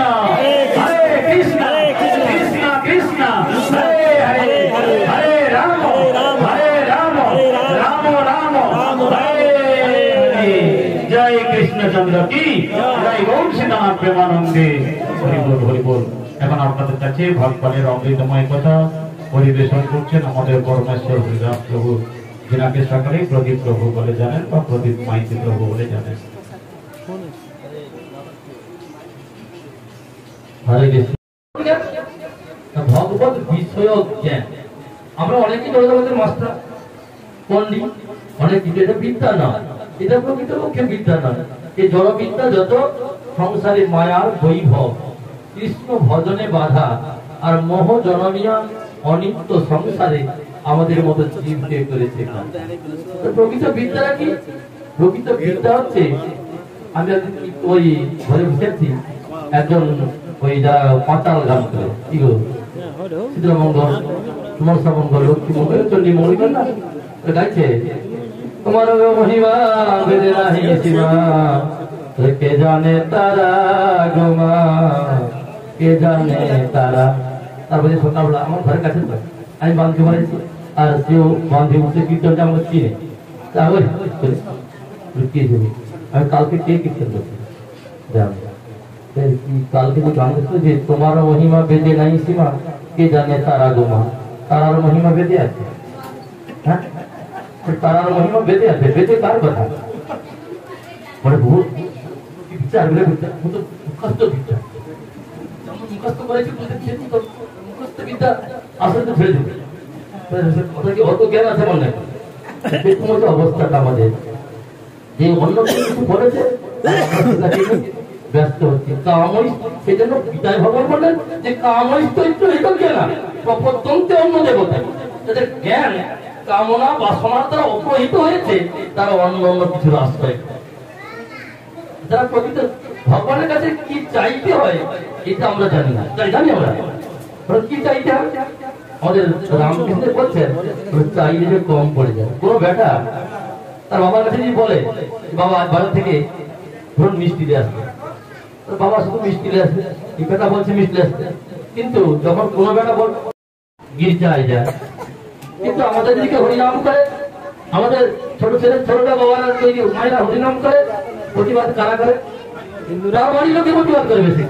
हरे कृष्ण कृष्ण कृष्ण हरे हरे हरे राम राम राम हरे हरे। जय कृष्णचंद्र की जय। गौर सीतानाथ प्रेमानंदे हरि बोल हरि बोल। এখন আপনাদের কাছে ভগবানের অমৃতময় কথা পরিবেশন করছেন আমাদের পরমেশ্বর হরিদাস প্রভু, যিনাকে সকলে প্রদীপ প্রভু বলে জানেন বা প্রদীপ মাইতি প্রভু বলে জানেন। হরে কৃষ্ণ। ভগবত বিষয়ক জ্ঞান আমরা অনেকেই জগতের মাস্টার পণ্ডিত, অনেক কিছু, এটা বিদ্যা না, এটা প্রকৃতপক্ষে বিদ্যা না। এই জড়বিদ্যা যত সংসারে মায়ার বৈভব, কৃষ্ণ ভজনে বাধা আর মোহ জনমিয়া অনিত্য সংসারে আমাদের মতো জীবকে করেছে। প্রকৃত বিদ্যাটা কি? প্রকৃত বিদ্যা হচ্ছে, আমি ওই ঘরে বসেছি, একজন ওই যারা পাঁচাল গান করে, কি গো শীতলমঙ্গল, মনসা মঙ্গল, লক্ষ্মী মঙ্গল, চণ্ডী মঙ্গল না গাইছে, তোমার মহিমা বেদে নাহি সীমা, কে জানে তারা গোমা, কে জানে তারা। তারপরে সকালবেলা আমার ঘরের কাছে আমি বাঁধতে পারেছি, আর সেও বাঁধে উঠে কীর্তনটা আমাকে চিনে, লুকিয়ে দেবে। আমি কালকে কে কীর্তন করছি কালকে যে গান করছো যে তোমার মহিমা বেদে নাই সীমা, কে জানে তারা গোমা, তারার মহিমা বেদে আছে। হ্যাঁ, তারার মহিমা বেদে আছে। বেদে কার কথা? মানে বহু বিচার মুখস্থ বিচার মুখস্থ করেছি, মুখস্থ বিদ্যা আসলে তো ফেলে দেবে। অত জ্ঞান আছে মনে হয়। এরকম হচ্ছে অবস্থাটা আমাদের, যে অন্য কিছু বলেছে ব্যস্ত হচ্ছে। কামই সেই জন্য গীতায় ভগবান বললেন যে কামই চৈত্র এটা জ্ঞান প্রপদ্যন্তে অন্য দেবতা। যাদের জ্ঞান কামনা বাসনার দ্বারা অপহিত হয়েছে তারা অন্য অন্য কিছুর আশ্রয়। যারা প্রকৃত ভগবানের কাছে কি চাইতে হয় এটা আমরা জানি না, জানি আমরা কি চাইতে হয়। আমাদের রামকৃষ্ণ বলছেন চাইলে যে কম পড়ে যায়। কোনো বেটা তার বাবার কাছে যদি বলে বাবা বাজার থেকে ধরুন মিষ্টি দিয়ে আসবে, বাবা শুধু মিষ্টি দিয়ে আসবে, এই বেটা বলছে মিষ্টি আসবে, কিন্তু যখন কোনো বেটা বল গির্জায় যায়, কিন্তু আমাদের দিকে হরিনাম করে, আমাদের ছোট ছেলে ছোটটা বাবারা তৈরি মায়েরা হরিনাম করে, প্রতিবাদ কারা করে? হিন্দুরা। বাড়ির লোকে প্রতিবাদ করে বেশি।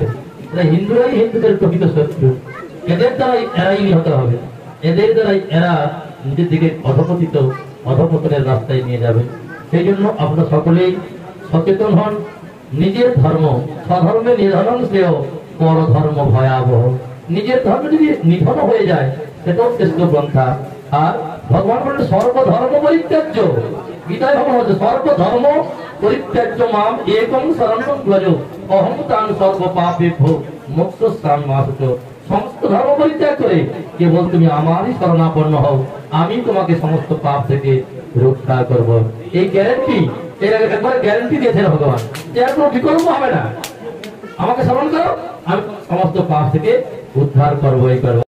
হিন্দুরাই হিন্দুদের প্রকৃত শত্রু। এদের দ্বারাই এরাই নিহত হবে, এদের দ্বারাই এরা নিজের দিকে অধপতনের রাস্তায় নিয়ে যাবে। সেই জন্য আপনারা সকলেই সচেতন হন। নিজের ধর্ম স্বধর্মে নিধন শ্রেয়, পর ধর্ম ভয়াবহ। নিজের ধর্ম যদি নিধন হয়ে যায় সেটাও শ্রেষ্ঠ পন্থা। আর ভগবান বলেন সর্বধর্ম পরিত্যাজ্য। গীতায় ভগবান বলছে সর্বধর্ম পরিত্যাজ্য মাম একং শরণং ব্রজ, অহং তাং সর্ব পাপেভ্যো মোক্ষস্থান মাসুচ। সমস্ত ধর্ম পরিত্যাগ করে কেবল তুমি আমারই শরণাপন্ন হও, আমি তোমাকে সমস্ত পাপ থেকে রক্ষা করব। এই গ্যারেন্টি এর আগে একবার গ্যারেন্টি দিয়েছেন ভগবান, যে আর কোনো বিকল্প হবে না। আমাকে স্মরণ করো, আমি সমস্ত পাপ থেকে উদ্ধার করবো, এই করবো।